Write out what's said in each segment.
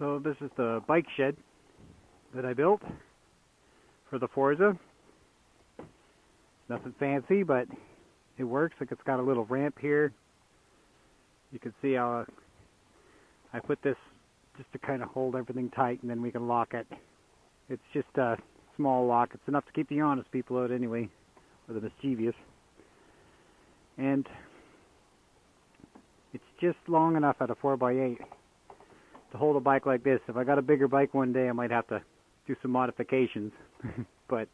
So this is the bike shed that I built for the Forza. Nothing fancy, but it works. Like, it's got a little ramp here. You can see how I put this just to kind of hold everything tight, and then we can lock it. It's just a small lock. It's enough to keep the honest people out anyway, or the mischievous. And it's just long enough at a 4x8 to hold a bike like this. If I got a bigger bike one day, I might have to do some modifications. But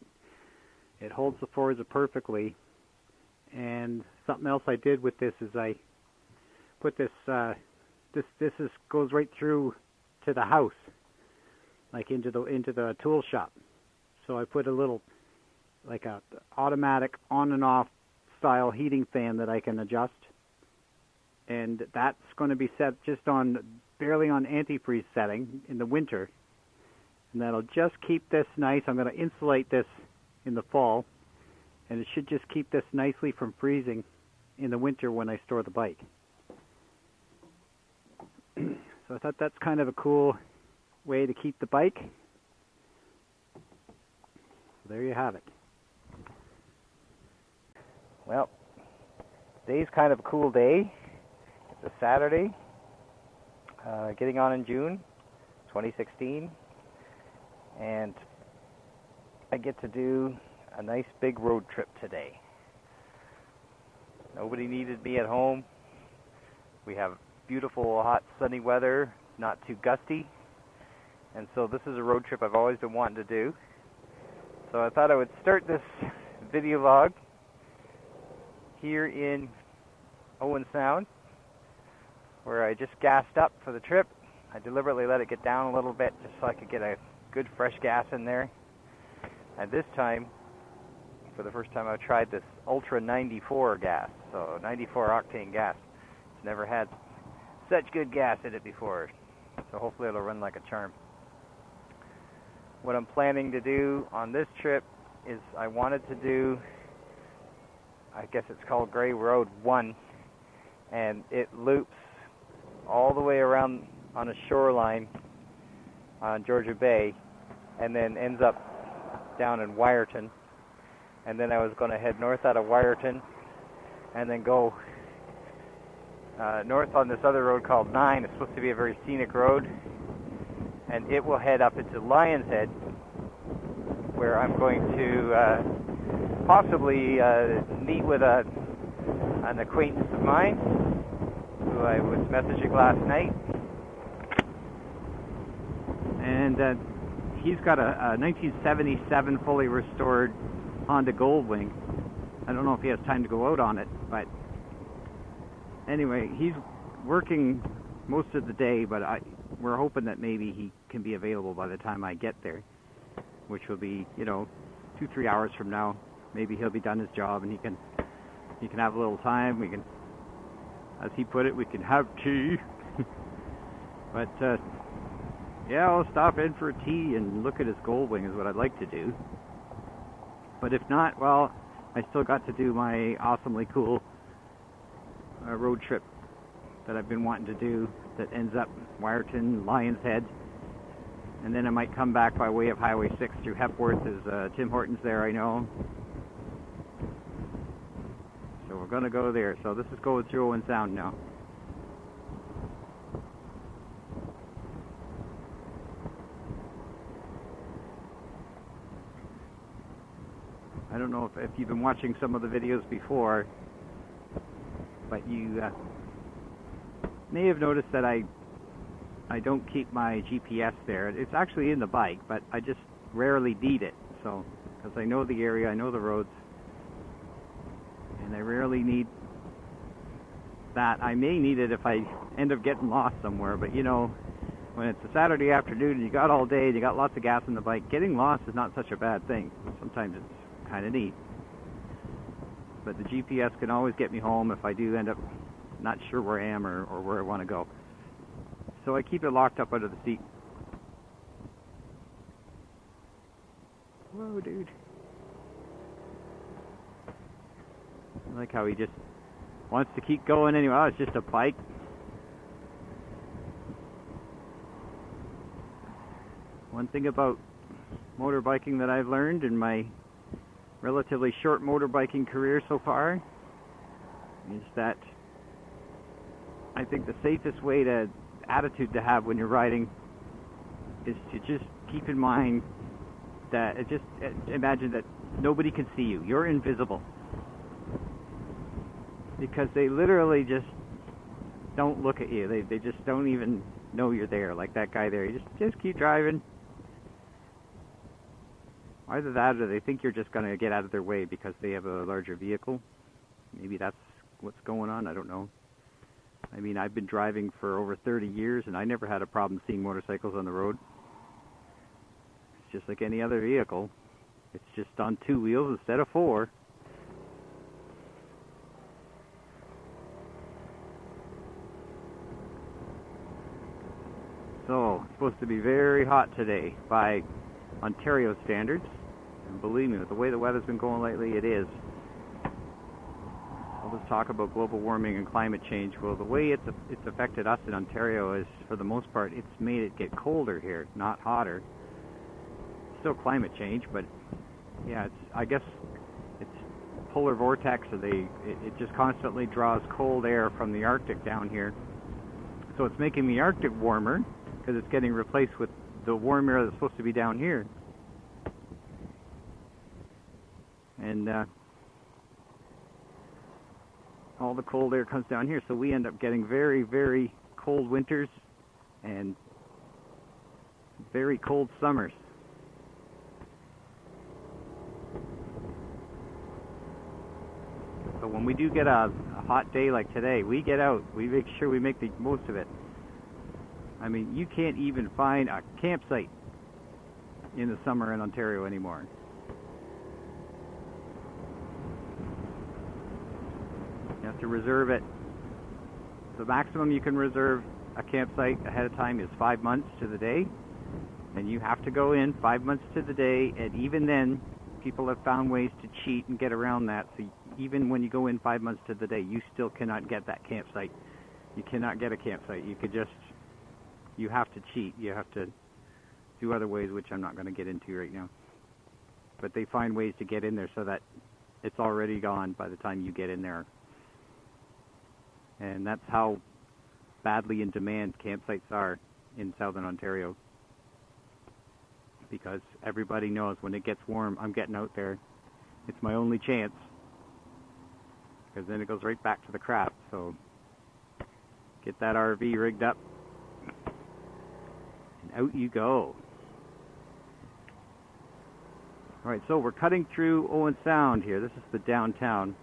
it holds the Forza perfectly. And something else I did with this is I put this goes right through to the house, like into the tool shop. So I put a little, like a automatic on and off style heating fan that I can adjust, and that's going to be set just on barely on antifreeze setting in the winter, and that'll just keep this nice. I'm going to insulate this in the fall, and it should just keep this nicely from freezing in the winter when I store the bike. So I thought that's kind of a cool way to keep the bike. So there you have it. Well, today's kind of a cool day. It's a Saturday, getting on in June 2016, and I get to do a nice big road trip today. Nobody needed me at home. We have beautiful, hot, sunny weather, not too gusty, and so this is a road trip I've always been wanting to do. So I thought I would start this video log here in Owen Sound, where I just gassed up for the trip. I deliberately let it get down a little bit just so I could get a good fresh gas in there. And this time, for the first time, I've tried this Ultra 94 gas, so 94 octane gas. It's never had such good gas in it before, so hopefully it'll run like a charm. What I'm planning to do on this trip is I wanted to do, I guess it's called Gray Road 1, and it loops all the way around on a shoreline on Georgia Bay and then ends up down in Wyerton. And then I was going to head north out of Wyerton and then go north on this other road called 9. It's supposed to be a very scenic road, and it will head up into Lion's Head, where I'm going to possibly meet with an acquaintance of mine who I was messaging last night. And he's got a 1977 fully restored Honda Goldwing. I don't know if he has time to go out on it, but anyway, he's working most of the day, but we're hoping that maybe he can be available by the time I get there, which will be, 2-3 hours from now. Maybe he'll be done his job and he can have a little time. We can, as he put it, we can have tea. But yeah, I'll stop in for a tea and look at his Goldwing is what I'd like to do. But if not, well, I still got to do my awesomely cool road trip that I've been wanting to do that ends up Wyerton, Lion's Head, and then I might come back by way of Highway 6 through Hepworth, as Tim Hortons there, I know. So we're going to go there. So this is going through Owen Sound now. I don't know if you've been watching some of the videos before, but you may have noticed that I don't keep my GPS there. It's actually in the bike, but I just rarely need it. So, because I know the area, I know the roads, and I rarely need that. I may need it if I end up getting lost somewhere, but when it's a Saturday afternoon and you got all day and you got lots of gas in the bike, getting lost is not such a bad thing. Sometimes it's kind of neat. But the GPS can always get me home if I do end up not sure where I am or where I want to go. So I keep it locked up under the seat. Whoa, dude. I like how he just wants to keep going anyway. Oh, it's just a bike. One thing about motorbiking that I've learned in my relatively short motorbiking career so far is that I think the safest attitude to have when you're riding is to just keep in mind that imagine that nobody can see you. You're invisible. Because they literally just don't look at you. They just don't even know you're there, like that guy there. You just keep driving. Either that or they think you're just going to get out of their way because they have a larger vehicle. Maybe that's what's going on, I don't know. I mean, I've been driving for over 30 years and I never had a problem seeing motorcycles on the road. It's just like any other vehicle. It's just on 2 wheels instead of 4. So, it's supposed to be very hot today by Ontario standards. And believe me, with the way the weather's been going lately, it is. All this talk about global warming and climate change, well, the way it's affected us in Ontario is, for the most part, it's made it get colder here, not hotter. Still climate change, but yeah, I guess it's polar vortex, so it just constantly draws cold air from the Arctic down here. So it's making the Arctic warmer, because it's getting replaced with the warm air that's supposed to be down here. And all the cold air comes down here, so we end up getting very, very cold winters and very cold summers. So when we do get a hot day like today, we get out, we make sure we make the most of it. I mean, you can't even find a campsite in the summer in Ontario anymore. You have to reserve it. The maximum you can reserve a campsite ahead of time is 5 months to the day. And you have to go in 5 months to the day, and even then, people have found ways to cheat and get around that. So even when you go in 5 months to the day, you still cannot get that campsite. You cannot get a campsite. You have to cheat. You have to do other ways, which I'm not going to get into right now. But they find ways to get in there so that it's already gone by the time you get in there. And that's how badly in demand campsites are in southern Ontario. Because everybody knows when it gets warm, I'm getting out there. It's my only chance. Because then it goes right back to the crap. So get that RV rigged up. Out you go. Alright, so we're cutting through Owen Sound here. This is the downtown.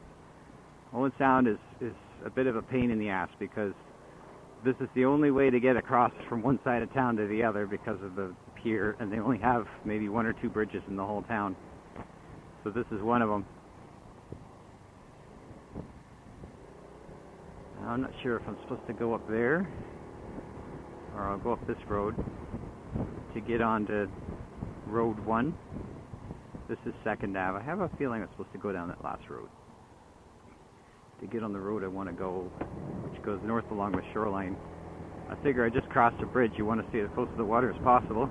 Owen Sound is a bit of a pain in the ass because this is the only way to get across from one side of town to the other because of the pier, and they only have maybe 1 or 2 bridges in the whole town. So this is one of them. I'm not sure if I'm supposed to go up there or I'll go up this road to get onto Road 1. This is 2nd Ave. I have a feeling I'm supposed to go down that last road. To get on the road I want to go, which goes north along the shoreline. I figure I just crossed a bridge. You want to stay as close to the water as possible.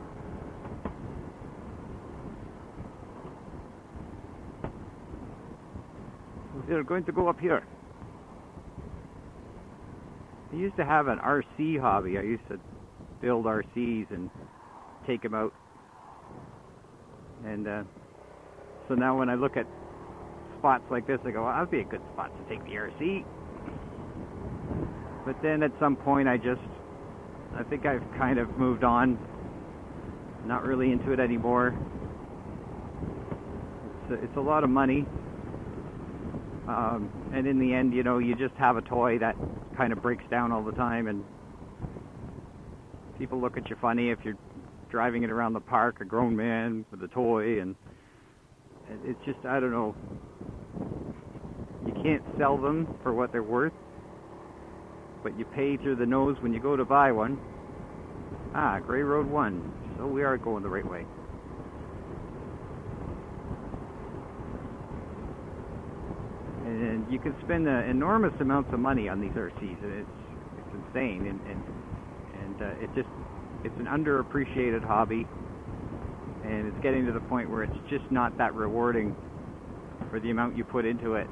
We're going to go up here. I used to have an RC hobby. I used to build RCs and take them out. And so now when I look at spots like this, I go, well, that would be a good spot to take the RC. But then at some point I think I've kind of moved on. Not really into it anymore. It's a lot of money. And in the end, you know, you just have a toy that kind of breaks down all the time, and people look at you funny if you're driving it around the park, a grown man with a toy, and it's just, I don't know. You can't sell them for what they're worth, but you pay through the nose when you go to buy one. Ah, Grey Road 1. So we are going the right way. And you can spend enormous amounts of money on these RCs, and it's insane, and it's an underappreciated hobby. and it's getting to the point where it's just not that rewarding for the amount you put into it.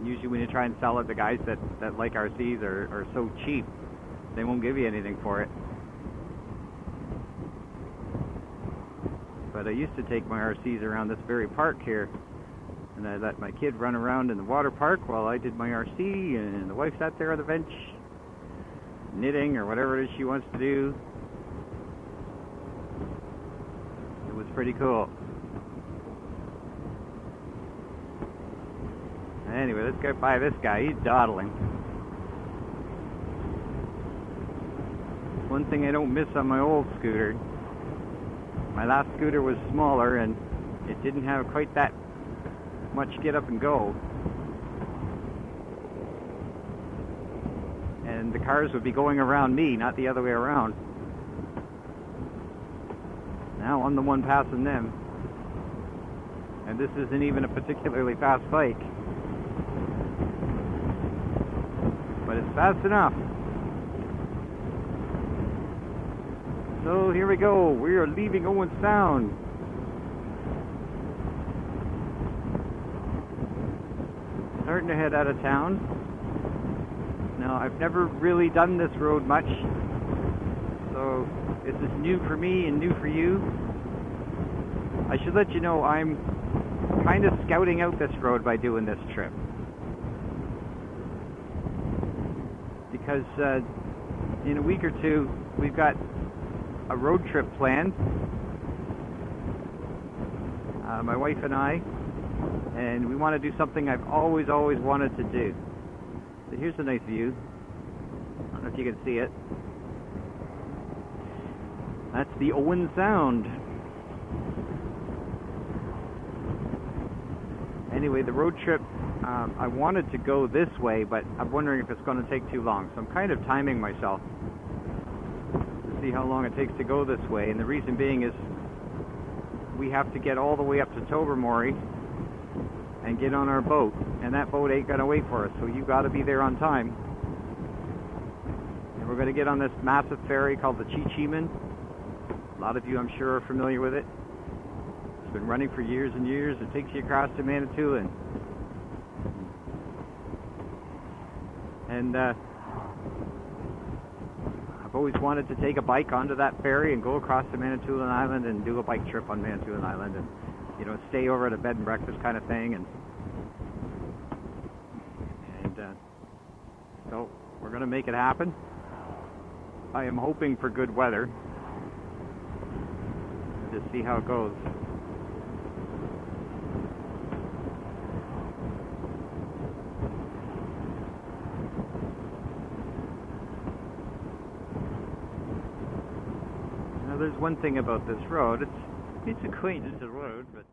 Usually when you try and sell it, the guys that like RCs are so cheap, they won't give you anything for it. But I used to take my RCs around this very park here, and I let my kid run around in the water park while I did my RC, and the wife sat there on the bench knitting or whatever it is she wants to do. It was pretty cool. Anyway, let's go by this guy. He's dawdling. One thing I don't miss on my old scooter. My last scooter was smaller and it didn't have quite that much get up and go. And the cars would be going around me, not the other way around. Now I'm the one passing them. And this isn't even a particularly fast bike. But it's fast enough. So here we go. We are leaving Owen Sound. Starting to head out of town. Now, I've never really done this road much, so this is new for me and new for you. I should let you know I'm kind of scouting out this road by doing this trip. Because in a week or two, we've got a road trip planned, my wife and I, and we want to do something I've always wanted to do. So here's a nice view. I don't know if you can see it. That's the Owen Sound. Anyway, the road trip, I wanted to go this way, but I'm wondering if it's going to take too long. So I'm kind of timing myself to see how long it takes to go this way. And the reason being is we have to get all the way up to Tobermory and get on our boat. And that boat ain't going to wait for us, so you got to be there on time. And we're going to get on this massive ferry called the Chi-Chi-Man. A lot of you, I'm sure, are familiar with it. It's been running for years and years. It takes you across to Manitoulin. And I've always wanted to take a bike onto that ferry and go across to Manitoulin Island and do a bike trip on Manitoulin Island, and stay over at a bed and breakfast kind of thing. And so we're going to make it happen. I am hoping for good weather. Just see how it goes. Now there's one thing about this road. It's a quaint little road, but